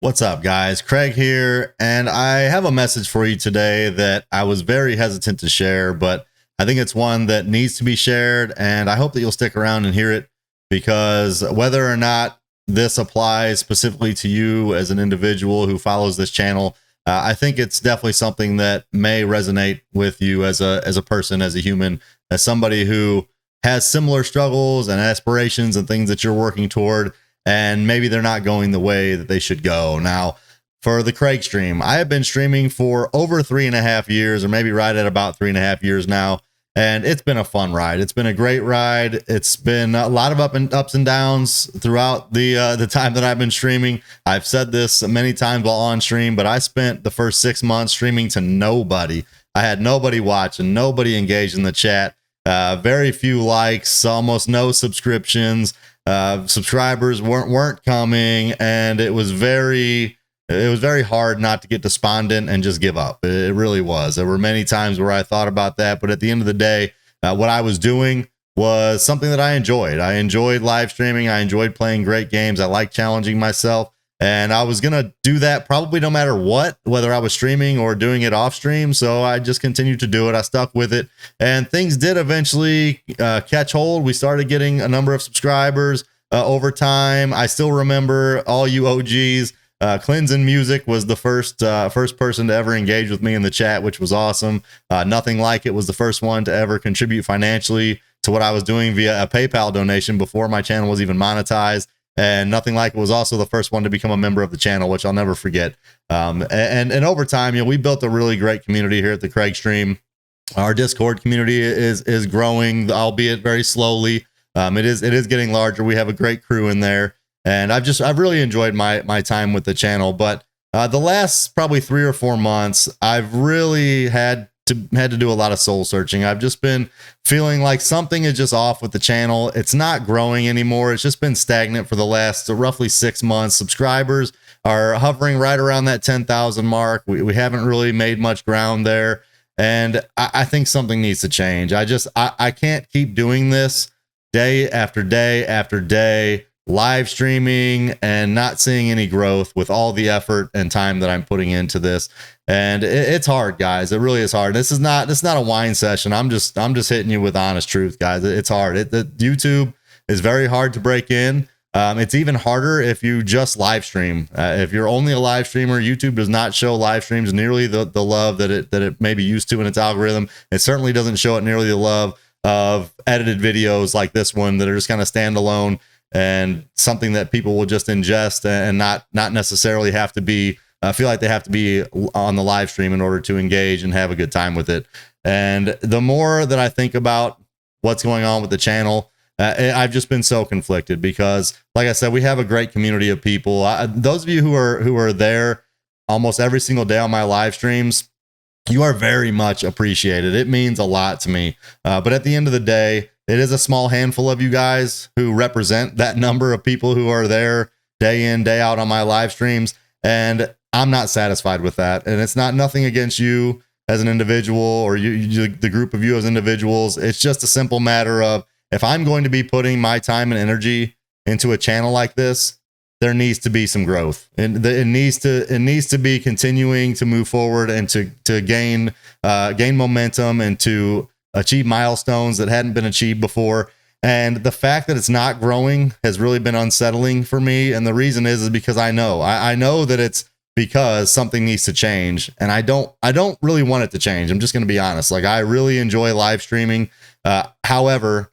What's up, guys? Craig here, and I have a message for you today that I was very hesitant to share, but I think it's one that needs to be shared, and I hope that you'll stick around and hear it, because whether or not this applies specifically to you as an individual who follows this channel, I think it's definitely something that may resonate with you as a person, as a human, as somebody who has similar struggles and aspirations and things that you're working toward, and maybe they're not going the way that they should go. Now, for the Craig stream, I have been streaming for over 3.5 years, or maybe right at about 3.5 years now, and it's been a fun ride. It's been a great ride. It's been a lot of ups and downs throughout the time that I've been streaming. I've said this many times while on stream, but I spent the first 6 months streaming to nobody. I had nobody watching, nobody engaged in the chat, very few likes, almost no subscriptions. Subscribers weren't coming, and it was very hard not to get despondent and just give up. It really was. There were many times where I thought about that, but at the end of the day, what I was doing was something that I enjoyed. I enjoyed live streaming. I enjoyed playing great games. I like challenging myself, and I was gonna do that probably no matter what, whether I was streaming or doing it off stream. So I just continued to do it. I stuck with it, and things did eventually catch hold. We started getting a number of subscribers over time. I still remember all you OGs. Cleansing Music was the first person to ever engage with me in the chat, which was awesome. Nothing Like It was the first one to ever contribute financially to what I was doing via a PayPal donation before my channel was even monetized. And Nothing Like It was also the first one to become a member of the channel, which I'll never forget. And over time, we built a really great community here at the Craig stream. Our Discord community is growing, albeit very slowly. It is getting larger. We have a great crew in there, and I've really enjoyed my time with the channel. But the last probably 3 or 4 months, I've really had to do a lot of soul searching. I've just been feeling like something is just off with the channel. It's not growing anymore. It's just been stagnant for the last roughly 6 months. Subscribers are hovering right around that 10,000 mark. We haven't really made much ground there, and I think something needs to change. I can't keep doing this day after day after day, live streaming and not seeing any growth with all the effort and time that I'm putting into this. And it's hard, guys. It really is hard. This is not a whine session. I'm just hitting you with honest truth, guys. It's hard. YouTube is very hard to break in. It's even harder if you just live stream. If you're only a live streamer, YouTube does not show live streams nearly the love that it may be used to in its algorithm. It certainly doesn't show it nearly the love of edited videos like this one that are just kind of standalone and something that people will just ingest and not necessarily have to be feel like they have to be on the live stream in order to engage and have a good time with it. And the more that I think about what's going on with the channel, I've just been so conflicted, because like I said, we have a great community of people. Those of you who are there almost every single day on my live streams, you are very much appreciated. It means a lot to me. But at the end of the day, it is a small handful of you guys who represent that number of people who are there day in, day out on my live streams. And I'm not satisfied with that. And it's nothing against you as an individual, or the group of you as individuals. It's just a simple matter of, if I'm going to be putting my time and energy into a channel like this, there needs to be some growth, and it needs to be continuing to move forward and to gain momentum and to achieve milestones that hadn't been achieved before. And the fact that it's not growing has really been unsettling for me. And the reason is because I know that it's because something needs to change, and I don't really want it to change. I'm just going to be honest. Like, I really enjoy live streaming. However,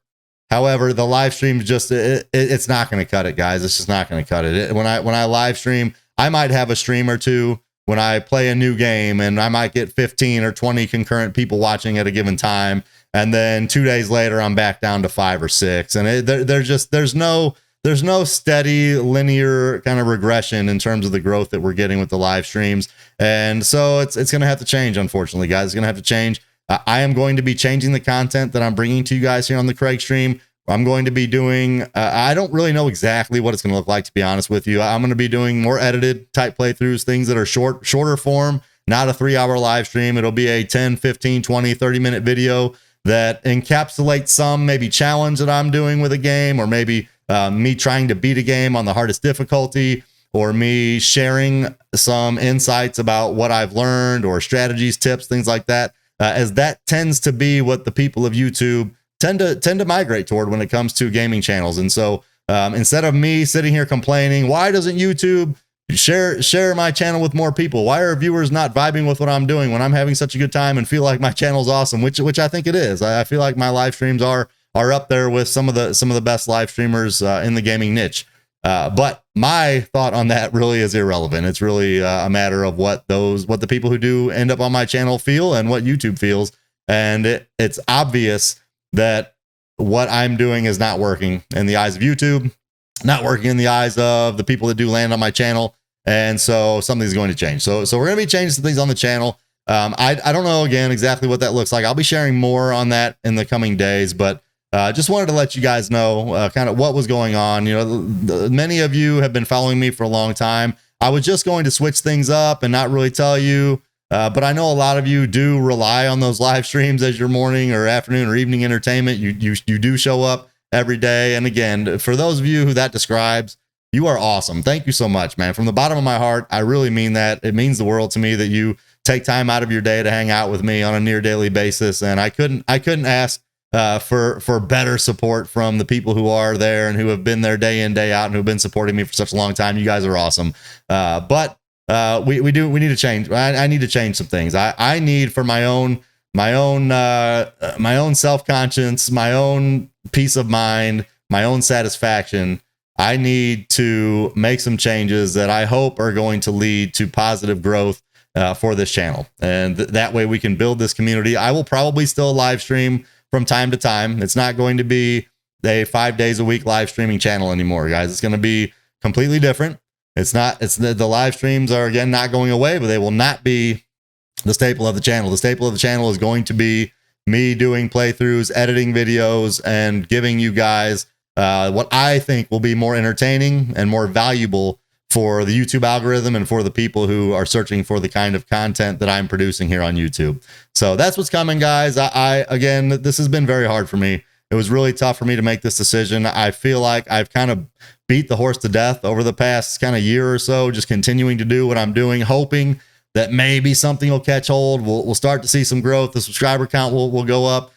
the live stream just it's not going to cut it, guys. It's just not going to cut it. When I live stream, I might have a stream or two when I play a new game, and I might get 15 or 20 concurrent people watching at a given time. And then 2 days later, I'm back down to 5 or 6. And there's no steady linear kind of regression in terms of the growth that we're getting with the live streams. And so it's going to have to change. Unfortunately, guys, it's going to have to change. I am going to be changing the content that I'm bringing to you guys here on the Craig stream. I'm going to be doing, I don't really know exactly what it's going to look like, to be honest with you. I'm going to be doing more edited type playthroughs, things that are shorter form, not a 3-hour live stream. It'll be a 10, 15, 20, 30-minute video that encapsulates some maybe challenge that I'm doing with a game, or maybe me trying to beat a game on the hardest difficulty, or me sharing some insights about what I've learned or strategies, tips, things like that, as that tends to be what the people of YouTube tend to migrate toward when it comes to gaming channels. And so instead of me sitting here complaining, why doesn't YouTube share my channel with more people? Why are viewers not vibing with what I'm doing when I'm having such a good time and feel like my channel's awesome, which I think it is. I feel like my live streams are up there with some of the best live streamers in the gaming niche. But my thought on that really is irrelevant. It's really a matter of what the people who do end up on my channel feel and what YouTube feels. And it's obvious that what I'm doing is not working in the eyes of YouTube, not working in the eyes of the people that do land on my channel. And so something's going to change. So we're going to be changing some things on the channel. I don't know, again, exactly what that looks like. I'll be sharing more on that in the coming days, but just wanted to let you guys know kind of what was going on. You know, many of you have been following me for a long time. I was just going to switch things up and not really tell you, but I know a lot of you do rely on those live streams as your morning or afternoon or evening entertainment. You do show up every day. And again, for those of you who that describes, you are awesome. Thank you so much, man. From the bottom of my heart, I really mean that. It means the world to me that you take time out of your day to hang out with me on a near daily basis. And I couldn't ask for better support from the people who are there and who have been there day in, day out, and who've been supporting me for such a long time. You guys are awesome. But we need to change. I need to change some things. I need, for my own self-conscience, my own peace of mind, my own satisfaction, I need to make some changes that I hope are going to lead to positive growth for this channel. And that way we can build this community. I will probably still live stream from time to time. It's not going to be a 5 days a week live streaming channel anymore, guys. It's going to be completely different. The live streams are, again, not going away, but they will not be the staple of the channel. The staple of the channel is going to be me doing playthroughs, editing videos, and giving you guys what I think will be more entertaining and more valuable for the YouTube algorithm and for the people who are searching for the kind of content that I'm producing here on YouTube. So that's what's coming, guys. Again, this has been very hard for me. It was really tough for me to make this decision. I feel like I've kind of beat the horse to death over the past kind of year or so, just continuing to do what I'm doing, hoping that maybe something will catch hold. We'll start to see some growth. The subscriber count will go up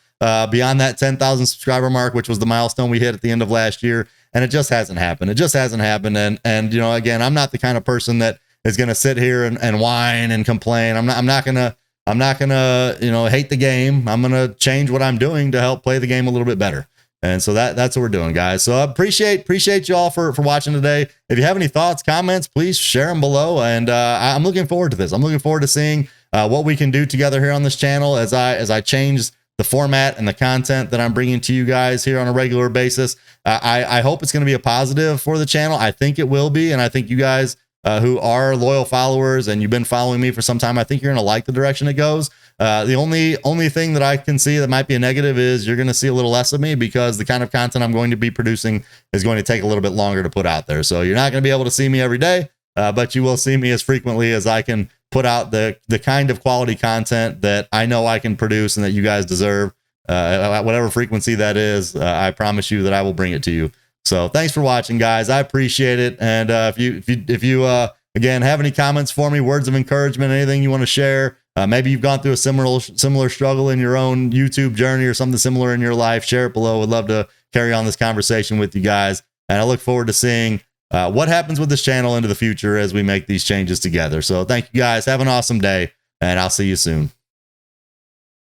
beyond that 10,000 subscriber mark, which was the milestone we hit at the end of last year. And it just hasn't happened. It just hasn't happened. And you know, again, I'm not the kind of person that is going to sit here and whine and complain. I'm not going to, you know, hate the game. I'm going to change what I'm doing to help play the game a little bit better. And so that's what we're doing, guys. So I appreciate you all for watching today. If you have any thoughts, comments, please share them below. And I'm looking forward to this. I'm looking forward to seeing what we can do together here on this channel as I change the format and the content that I'm bringing to you guys here on a regular basis. I hope it's going to be a positive for the channel. I think it will be. And I think you guys who are loyal followers and you've been following me for some time, I think you're going to like the direction it goes. The only thing that I can see that might be a negative is you're going to see a little less of me, because the kind of content I'm going to be producing is going to take a little bit longer to put out there. So you're not going to be able to see me every day, but you will see me as frequently as I can put out the kind of quality content that I know I can produce and that you guys deserve. At whatever frequency that is, I promise you that I will bring it to you. So thanks for watching, guys. I appreciate it. And if you again have any comments for me, words of encouragement, anything you want to share, maybe you've gone through a similar struggle in your own YouTube journey or something similar in your life, share it below. Would love to carry on this conversation with you guys. And I look forward to seeing what happens with this channel into the future as we make these changes together. So thank you, guys. Have an awesome day, and I'll see you soon.